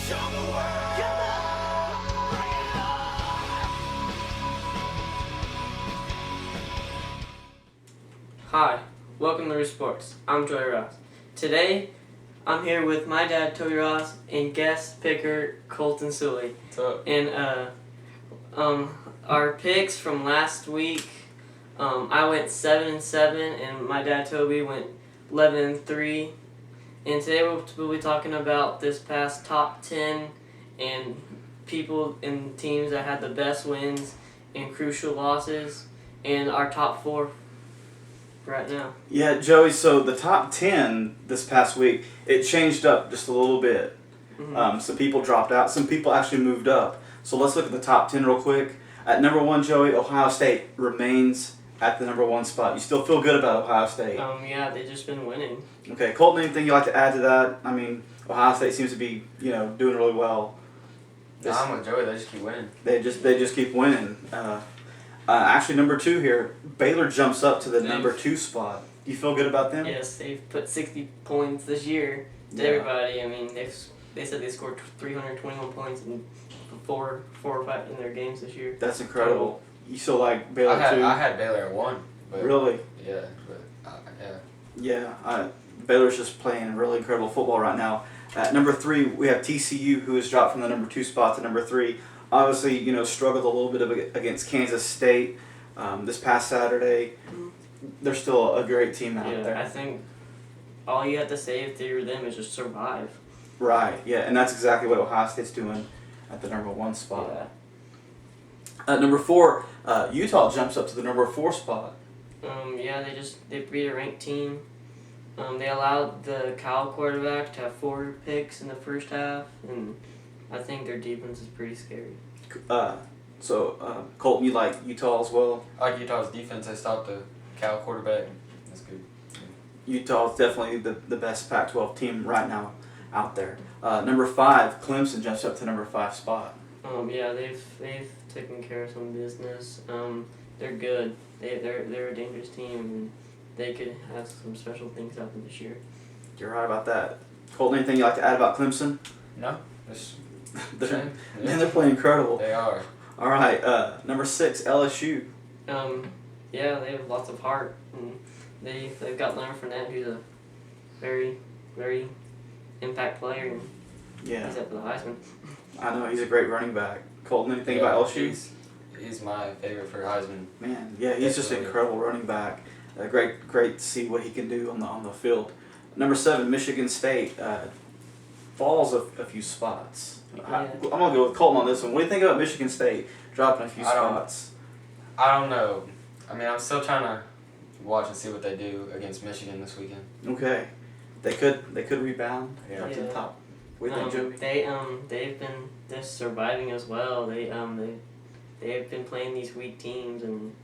Show the world. Come on. Bring it on. Hi, welcome to RooSports. I'm Joey Ross. Today, I'm here with my dad, Toby Ross, and guest picker, Colton Sully. What's up? And our picks from last week, I went 7-7, and my dad, Toby, went 11-3. And today we'll be talking about this past top 10 and people and teams that had the best wins and crucial losses, and our top 4 right now. Yeah, Joey, so the top 10 this past week, it changed up just a little bit. Mm-hmm. Some people dropped out. Some people actually moved up. So let's look at the top 10 real quick. At number 1, Joey, Ohio State remains at the number 1 spot. You still feel good about Ohio State? Yeah, they've just been winning. Okay, Colton, anything you'd like to add to that? I mean, Ohio State seems to be, doing really well. I'm with Joey. They just keep winning. They just keep winning. Actually, number 2 here, Baylor jumps up to the number 2 spot. You feel good about them? Yes, they've put 60 points this year to everybody. I mean, they said they scored 321 points in four or five in their games this year. That's incredible. You still like Baylor too? I had Baylor at 1. But Really? Yeah, but yeah. Yeah. Baylor's just playing really incredible football right now. At number 3, we have TCU, who has dropped from the number 2 spot to number 3. Obviously, struggled a little bit against Kansas State this past Saturday. They're still a great team out there. I think all you have to say if you're them is just survive. Right, yeah, and that's exactly what Ohio State's doing at the number 1 spot. Yeah. At number 4, Utah jumps up to the number 4 spot. They beat a ranked team. They allowed the Cal quarterback to have 4 picks in the first half, and I think their defense is pretty scary. Colton, you like Utah as well? I like Utah's defense. They stopped the Cal quarterback. That's good. Utah is definitely the best Pac-12 team right now out there. Number 5, Clemson jumps up to number 5 spot. They've taken care of some business. They're good. They're a dangerous team, and they could have some special things happen this year. You're right about that. Colton, anything you'd like to add about Clemson? No, just they're playing incredible. They are. All right, number 6, LSU. They have lots of heart, and they've got Leonard Fournette, who's a very, very impact player, and he's up for the Heisman. I know, he's a great running back. Colton, anything about LSU? He's my favorite for Heisman. Man, yeah, he's just an incredible running back. Great to see what he can do on the field. Number 7, Michigan State falls a few spots. Yeah. I'm gonna go with Colton on this one. What do you think about Michigan State dropping a few spots? I don't know. I mean, I'm still trying to watch and see what they do against Michigan this weekend. Okay, they could rebound up to the top. What do you think, Joey? They've been just surviving as well. They've been playing these weak teams, and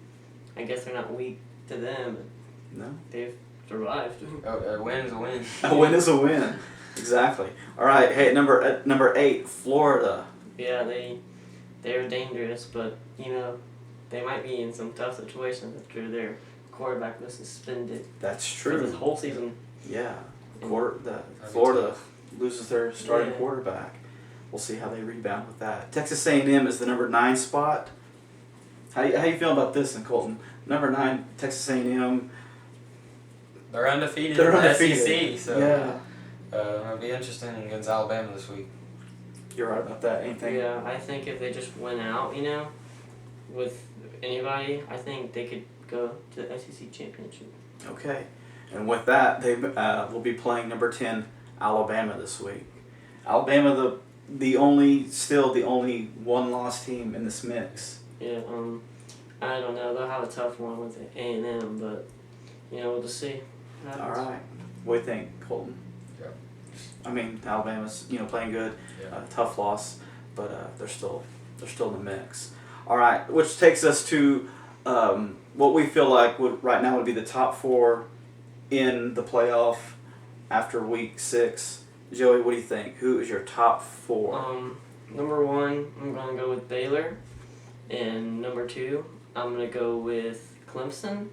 I guess they're not weak to them, but No. they've survived. A win is a win. A win is a win. Exactly. All right. Hey, number 8, Florida. Yeah, they're dangerous, but they might be in some tough situations after their quarterback was suspended. That's For true. this whole season. Yeah. Florida loses their starting quarterback. We'll see how they rebound with that. Texas A&M is the number 9 spot. How you feel about this, and Colton? Number 9, Texas A&M. They're undefeated They're in the undefeated. SEC, so it'll be interesting against Alabama this week. You're right about that. Anything? Yeah, I think if they just went out, with anybody, I think they could go to the SEC championship. Okay. And with that, they will be playing number 10, Alabama this week. Alabama, the only one-loss team in this mix. Yeah, I don't know. They'll have a tough one with A&M, but we'll just see. All right. What do you think, Colton? Yeah. I mean, Alabama's playing good. Yeah. Tough loss, but they're still in the mix. All right, which takes us to what we feel like right now would be the top 4 in the playoff after week 6. Joey, what do you think? Who is your top 4? Number 1, I'm gonna go with Baylor, and number 2, I'm gonna go with Clemson.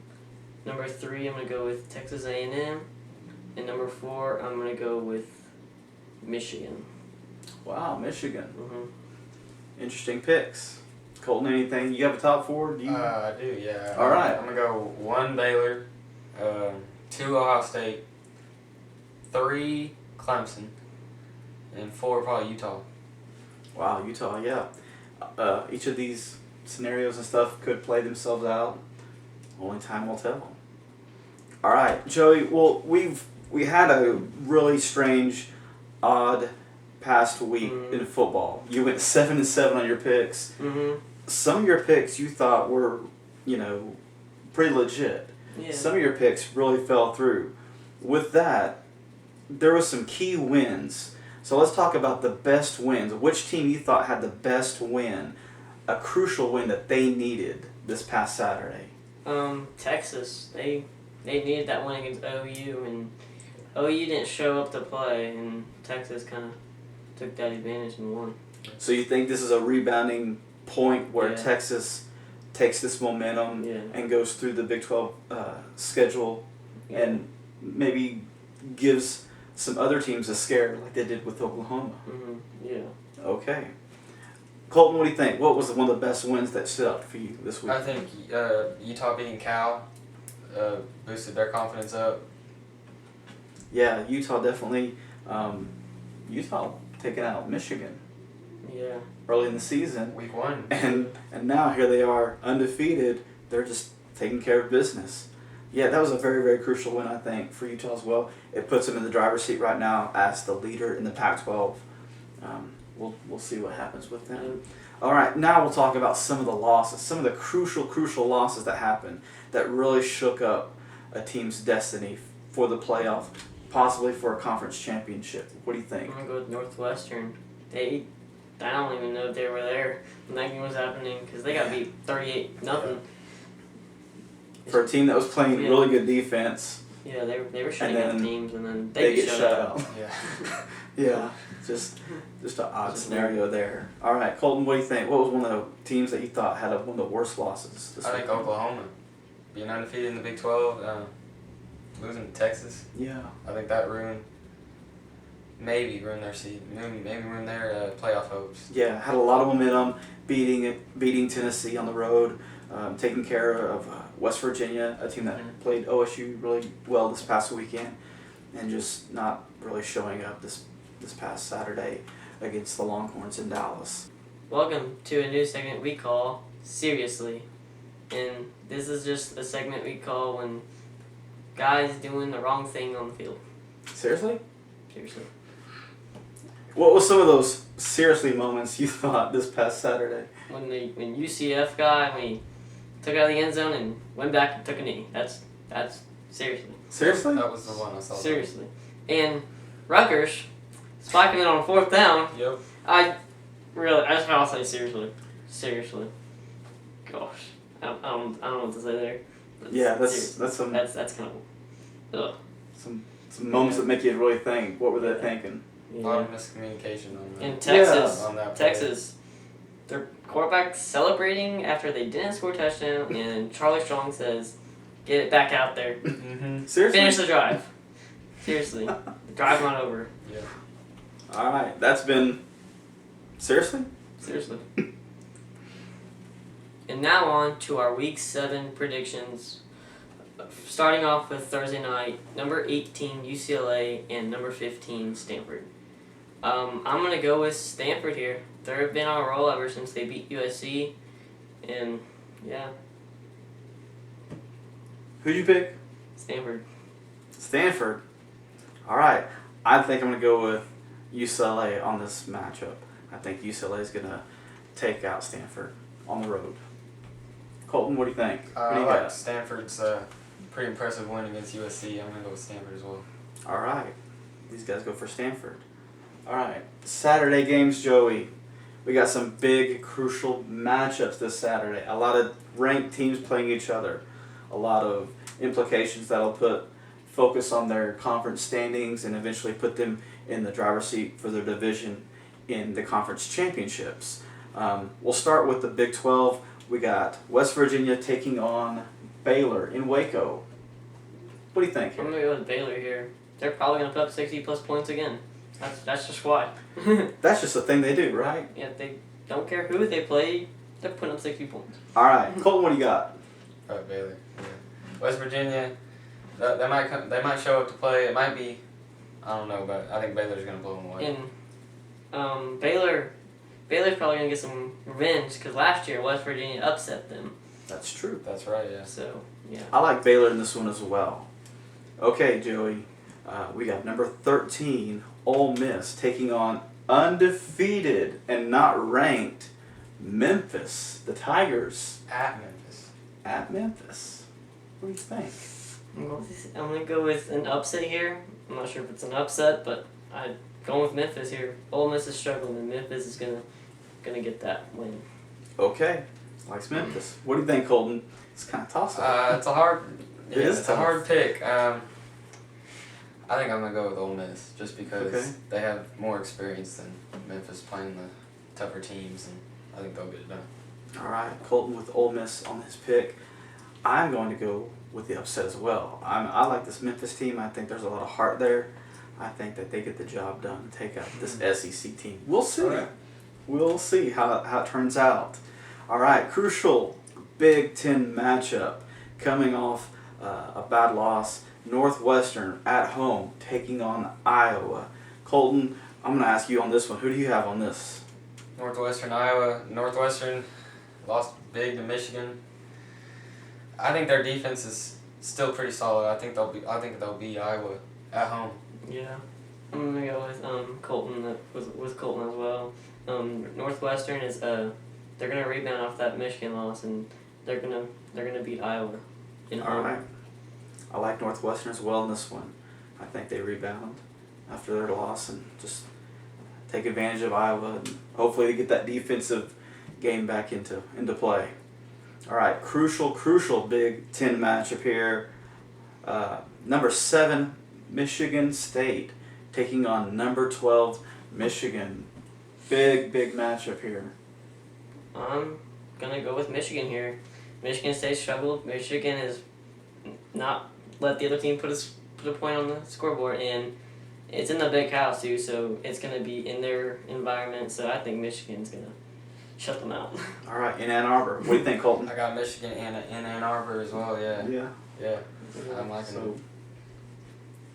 Number 3, I'm gonna go with Texas A&M, and number 4, I'm gonna go with Michigan. Wow, Michigan. Mm-hmm. Interesting picks. Colton, anything? You have a top four? Do you? I do, yeah. All right. I'm going to go 1 Baylor, 2 Ohio State, 3 Clemson, and 4 probably Utah. Wow, Utah, yeah. Each of these scenarios and stuff could play themselves out. Only time will tell. All right, Joey. Well, we had a really strange, odd past week in football. You went 7-7 on your picks. Mm-hmm. Some of your picks you thought were, pretty legit. Yeah. Some of your picks really fell through. With that, there was some key wins. So let's talk about the best wins. Which team you thought had the best win, a crucial win that they needed this past Saturday? Texas. They needed that win against OU, and OU didn't show up to play, and Texas kind of took that advantage and won. So you think this is a rebounding point where Yeah. Texas takes this momentum and goes through the Big 12 schedule and maybe gives some other teams a scare like they did with Oklahoma? Mm-hmm. Yeah. Okay. Colton, what do you think? What was one of the best wins that stood out for you this week? I think Utah beating Cal boosted their confidence up. Yeah, Utah definitely. Utah taking out Michigan Yeah. early in the season. Week 1. And now here they are, undefeated. They're just taking care of business. Yeah, that was a very, very crucial win, I think, for Utah as well. It puts them in the driver's seat right now as the leader in the Pac-12. We'll see what happens with them. All right, now we'll talk about some of the losses, some of the crucial losses that happened that really shook up a team's destiny for the playoff, possibly for a conference championship. What do you think? I'm going to go with Northwestern. I don't even know if they were there when that game was happening because they got beat 38-0. For a team that was playing really good defense. Yeah, they were shutting out teams, and then they get shut out. Yeah. Yeah, just an odd scenario there. All right, Colton, what do you think? What was one of the teams that you thought had one of the worst losses this I week? think Oklahoma being undefeated in the Big 12, losing to Texas. Yeah. I think that maybe ruined their seed, maybe ruined their playoff hopes. Yeah, had a lot of momentum, beating Tennessee on the road, taking care of West Virginia, a team that played OSU really well this past weekend, and just not really showing up this past Saturday against the Longhorns in Dallas. Welcome to a new segment we call Seriously. And this is just a segment we call when guys doing the wrong thing on the field. Seriously? Seriously. What was some of those seriously moments you thought this past Saturday? When UCF guy, when he took it out of the end zone and went back and took a knee. That's seriously. Seriously? That was the one I saw. Seriously. And Rutgers spiking it on 4th down. Yep. I just gotta say seriously. Gosh, I don't know what to say there. That's kind of some moments that make you really think. What were they thinking? A lot of miscommunication on that. In Texas, on that play. their quarterback celebrating after they didn't score a touchdown, and Charlie Strong says, "Get it back out there, Seriously? finish the drive." Seriously, drive on over. Yeah. All right, that's been seriously. And now on to our Week 7 predictions. Starting off with Thursday night, number 18 UCLA and number 15 Stanford. I'm gonna go with Stanford here. They've been on a roll ever since they beat USC, and yeah, Who'd you pick? Stanford. Stanford. All right, I think I'm gonna go with UCLA on this matchup. I think UCLA is gonna take out Stanford on the road. Colton, what do you think? What do I you like got? Stanford's pretty impressive win against USC. I'm going to go with Stanford as well. All right, these guys go for Stanford. All right, Saturday games, Joey. We got some big, crucial matchups this Saturday. A lot of ranked teams playing each other. A lot of implications that'll put focus on their conference standings and eventually put them in the driver's seat for their division in the conference championships. We'll start with the Big 12. We got West Virginia taking on Baylor in Waco. What do you think I'm here? gonna go with Baylor here. They're probably gonna put up 60+ points again. That's just why. That's just a thing they do, right? Yeah, they don't care who they play. They're putting up 60 points. All right, Colton, what do you got? Baylor. Yeah. West Virginia. They might come. They might show up to play. It might be. I don't know, but I think Baylor's gonna blow them away. And Baylor's probably gonna get some revenge because last year West Virginia upset them. That's true. That's right. Yeah. So yeah. I like Baylor in this one as well. Okay, Joey, we got number 13, Ole Miss, taking on undefeated and not ranked Memphis, the Tigers. At Memphis. At Memphis. What do you think? I'm gonna go with an upset here. I'm not sure if it's an upset, but I'm going with Memphis here. Ole Miss is struggling, and Memphis is gonna get that win. Okay, likes Memphis. What do you think, Colton? It's kind of toss-up. It's a hard. It is It's tough. a hard pick. I think I'm gonna go with Ole Miss just because Okay. they have more experience than Memphis playing the tougher teams, and I think they'll get it done. All right, Colton with Ole Miss on his pick. I'm going to go with the upset as well. I like this Memphis team. I think there's a lot of heart there. I think that they get the job done and take out this SEC team. We'll see. All right. We'll see how it turns out. All right, crucial Big Ten matchup coming off a bad loss. Northwestern at home taking on Iowa. Colton, I'm going to ask you on this one. Who do you have on this? Northwestern Iowa. Northwestern lost big to Michigan. I think their defense is still pretty solid. I think they'll beat Iowa at home. Yeah, I'm gonna go with Colton with Colton as well. Northwestern is they're gonna rebound off that Michigan loss and they're gonna beat Iowa. All right. I like Northwestern as well in this one. I think they rebound after their loss and just take advantage of Iowa and hopefully they get that defensive game back into play. All right, crucial Big Ten matchup here. Number 7, Michigan State taking on number 12, Michigan. Big matchup here. I'm gonna go with Michigan here. Michigan State struggled. Michigan has not let the other team put a point on the scoreboard, and it's in the big house too, so it's gonna be in their environment. So I think Michigan's gonna shut them out. All right, in Ann Arbor. What do you think, Colton? I got Michigan in Ann Arbor as well. Yeah. Yeah. I'm liking So, them.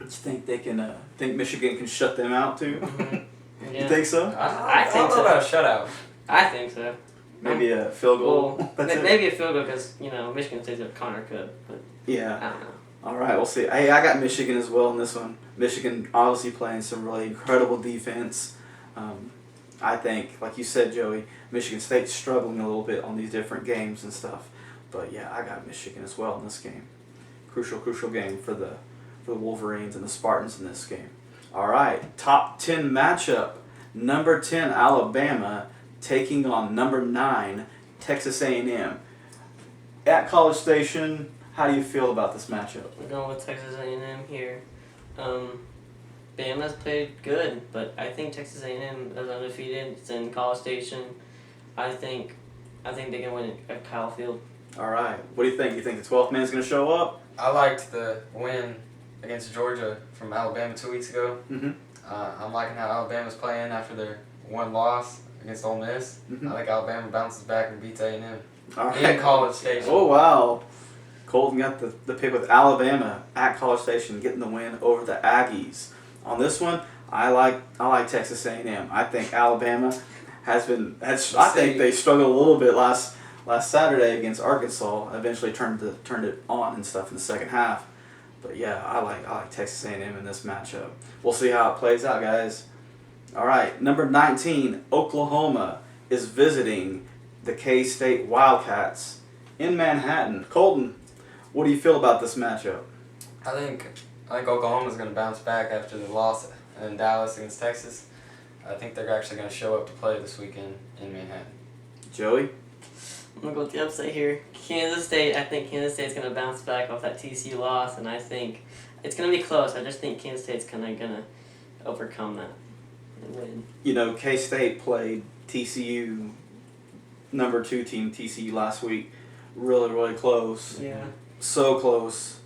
you think they can? Think Michigan can shut them out too? Mm-hmm. You think so? I think don't know so. about a shutout. I think so. Maybe a field goal. Well, That's it. maybe a field goal because Michigan State's got Connor Cook, but Yeah. I don't know. All right, we'll see. Hey, I got Michigan as well in this one. Michigan obviously playing some really incredible defense. I think, like you said, Joey, Michigan State's struggling a little bit on these different games and stuff. But yeah, I got Michigan as well in this game. Crucial game for the Wolverines and the Spartans in this game. All right, top 10 matchup. Number 10 Alabama taking on number 9 Texas A&M. At College Station, how do you feel about this matchup? We're going with Texas A&M here. Bama's played good, but I think Texas A&M is undefeated. It's in College Station. I think they can win it at Kyle Field. All right, what do you think? You think the 12th man's going to show up? I liked the win against Georgia from Alabama 2 weeks ago. Mm-hmm. I'm liking how Alabama's playing after their one loss against Ole Miss. Mhm. I think Alabama bounces back and beats A&M. All In right. College Station. Oh, wow. Colton got the pick with Alabama at College Station getting the win over the Aggies. On this one, I like Texas A&M. I think Alabama I think they struggled a little bit last Saturday against Arkansas. Eventually turned it on and stuff in the second half. But yeah, I like Texas A&M in this matchup. We'll see how it plays out, guys. All right, number 19, Oklahoma is visiting the K-State Wildcats in Manhattan. Colton, what do you feel about this matchup? I think Oklahoma's going to bounce back after the loss in Dallas against Texas. I think they're actually going to show up to play this weekend in Manhattan. Joey? I'm going to go with the upset here. Kansas State, I think Kansas State's going to bounce back off that TCU loss, and I think it's going to be close. I just think Kansas State's kind of going to overcome that and win. K-State played TCU, number 2 team TCU last week. Really, really close. Yeah. So close.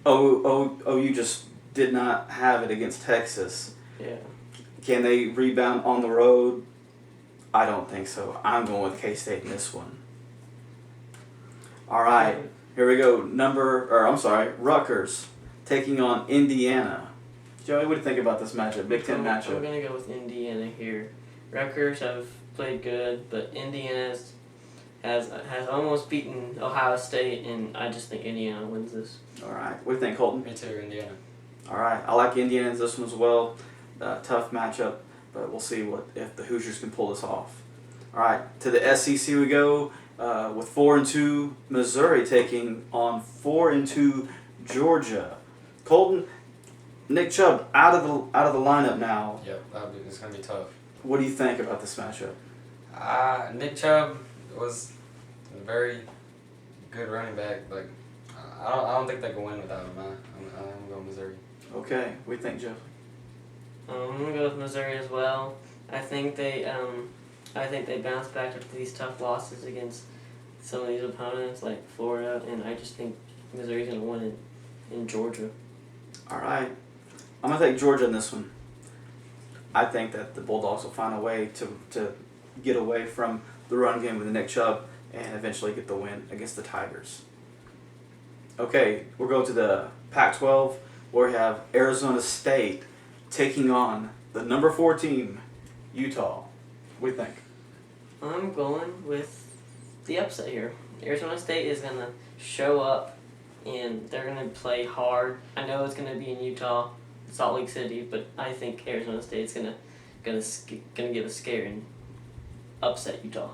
OU just did not have it against Texas. Yeah. Can they rebound on the road? I don't think so. I'm going with K-State in this one. All right, here we go. Rutgers taking on Indiana. Joey, what do you think about this matchup? Big Ten I'm matchup. going to go with Indiana here. Rutgers have played good, but Indiana has almost beaten Ohio State, and I just think Indiana wins this. All right, what do you think, Colton? Me too, Indiana. All right, I like Indiana in this one as well. Tough matchup, but we'll see if the Hoosiers can pull this off. All right, to the SEC we go with 4-2 Missouri taking on 4-2 Georgia. Colton, Nick Chubb out of the lineup now. Yep, it's gonna be tough. What do you think about this matchup? Nick Chubb was a very good running back. Like, I don't think they can win without him. I'm going Missouri. Okay, what do you think, Joe? I'm gonna go with Missouri as well. I think they bounce back after these tough losses against some of these opponents like Florida, and I just think Missouri's gonna win it in Georgia. All right, I'm gonna take Georgia in this one. I think that the Bulldogs will find a way to get away from the run game with Nick Chubb and eventually get the win against the Tigers. Okay, we'll go to the Pac-12 where we have Arizona State taking on the number 4 team, Utah. What do you think? I'm going with the upset here. Arizona State is gonna show up, and they're gonna play hard. I know it's gonna be in Utah, Salt Lake City, but I think Arizona State's gonna give a scare and upset Utah.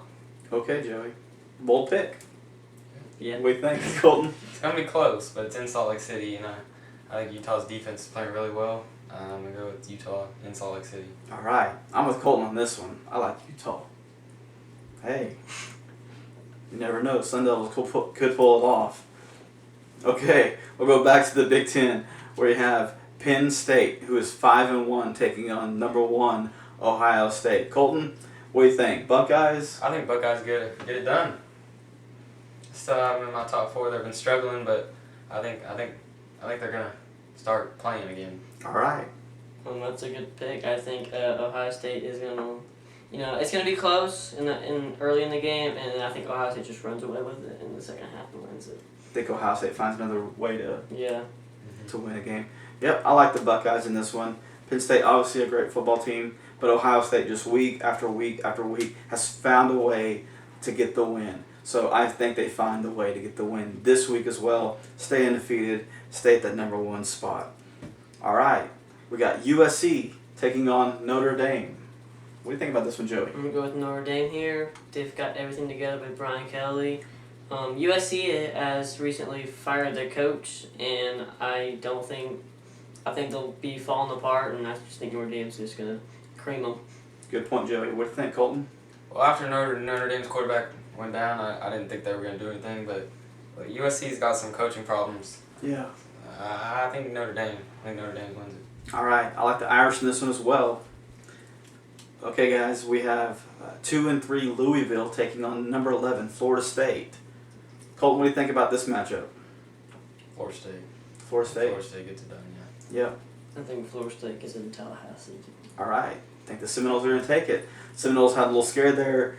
Okay, Joey. Bold pick. Yeah. What do you think, Colton? It's gonna be close, but it's in Salt Lake City, and I think Utah's defense is playing really well. I'm gonna go with Utah in Salt Lake City. All right, I'm with Colton on this one. I like Utah. Hey, you never know. Sun Devils could pull it off. Okay, we'll go back to the Big Ten where you have Penn State, who is 5-1, taking on number 1 Ohio State. Colton, what do you think? Buckeyes? I think Buckeyes get it done. Still have them in my top 4. They've been struggling, but I think they're gonna start playing again. All right. That's a good pick. I think Ohio State is gonna, it's gonna be close in early in the game, and then I think Ohio State just runs away with it in the second half and wins it. I think Ohio State finds another way to Yeah. win a game. Yep, I like the Buckeyes in this one. Penn State, obviously a great football team, but Ohio State just week after week after week has found a way to get the win. So I think they find the way to get the win this week as well. Stay undefeated, stay at that number 1 spot. All right, we got USC taking on Notre Dame. What do you think about this one, Joey? I'm going to go with Notre Dame here. They've got everything together with Brian Kelly. USC has recently fired their coach, and I think they'll be falling apart, and I just think Notre Dame's just going to cream them. Good point, Joey. What do you think, Colton? Well, after Notre Dame's quarterback went down, I didn't think they were going to do anything, but USC's got some coaching problems. Yeah. I think Notre Dame wins it. All right, I like the Irish in this one as well. Okay, guys, we have 2-3 Louisville taking on number 11 Florida State. Colton, what do you think about this matchup? Florida State. Florida State. Florida State gets it done, yeah. Yep. I think Florida State gets it in Tallahassee. All right. I think the Seminoles are going to take it. Seminoles had a little scared there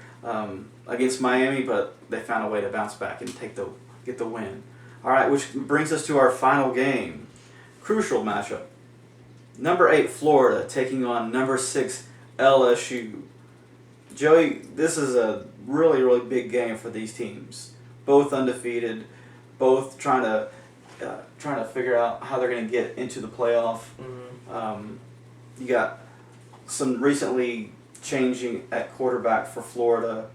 against Miami, but they found a way to bounce back and get the win. All right, which brings us to our final game. Crucial matchup. Number 8 Florida taking on number 6 LSU. Joey, this is a really, really big game for these teams. Both undefeated, both trying to figure out how they're going to get into the playoff. Mm-hmm. You got some recently changing at quarterback for Florida.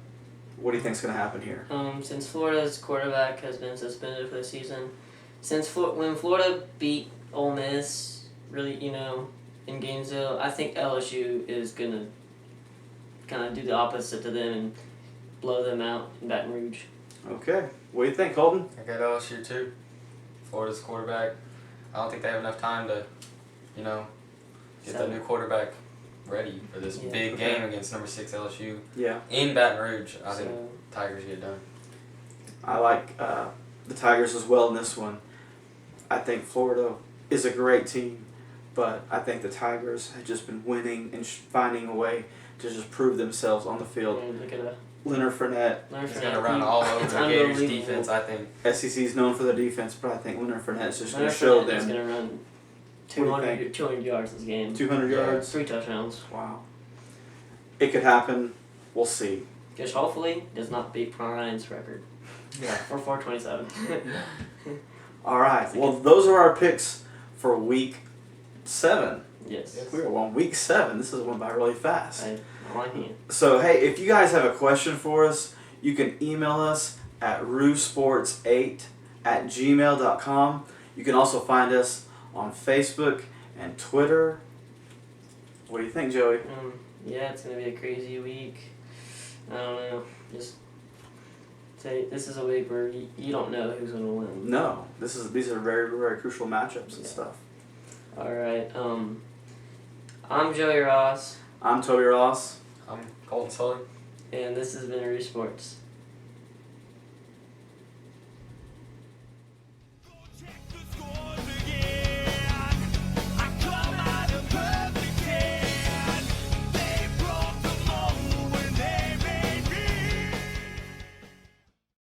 What do you think is going to happen here? Since Florida's quarterback has been suspended for the season, when Florida beat Ole Miss, really, in Gainesville, I think LSU is going to kind of do the opposite to them and blow them out in Baton Rouge. Okay. What do you think, Colton? I got LSU too. Florida's quarterback. I don't think they have enough time to, get the new quarterback ready for this big game against number 6 LSU. Yeah. In Baton Rouge, I think Tigers get done. I like the Tigers as well in this one. I think Florida is a great team, but I think the Tigers have just been winning and finding a way to just prove themselves on the field. And look at a Leonard Fournette, He's going to run all over It's the Gators unbelievable. defense, I think. SEC is known for their defense, but I think Leonard Fournette is just going Leonard to show Fournette is them going to run What do you 200 yards this game. 200 Yeah. yards. 3 touchdowns. Wow. It could happen. We'll see. Which hopefully does not beat Ryan's record. Yeah. For 427. All right. Well, those are our picks for Week 7. Yes. Yes. We are on Week 7. This has went by really fast. I like it. So, hey, if you guys have a question for us, you can email us at RooSports8@gmail.com. You can also find us on Facebook and Twitter. What do you think, Joey? Yeah, it's going to be a crazy week. I don't know. Just say this is a week where you don't know who's going to win. No, these are very, very crucial matchups and stuff. All right. I'm Joey Ross, I'm Toby Ross. I'm Colton Sully. and this has been RooSports.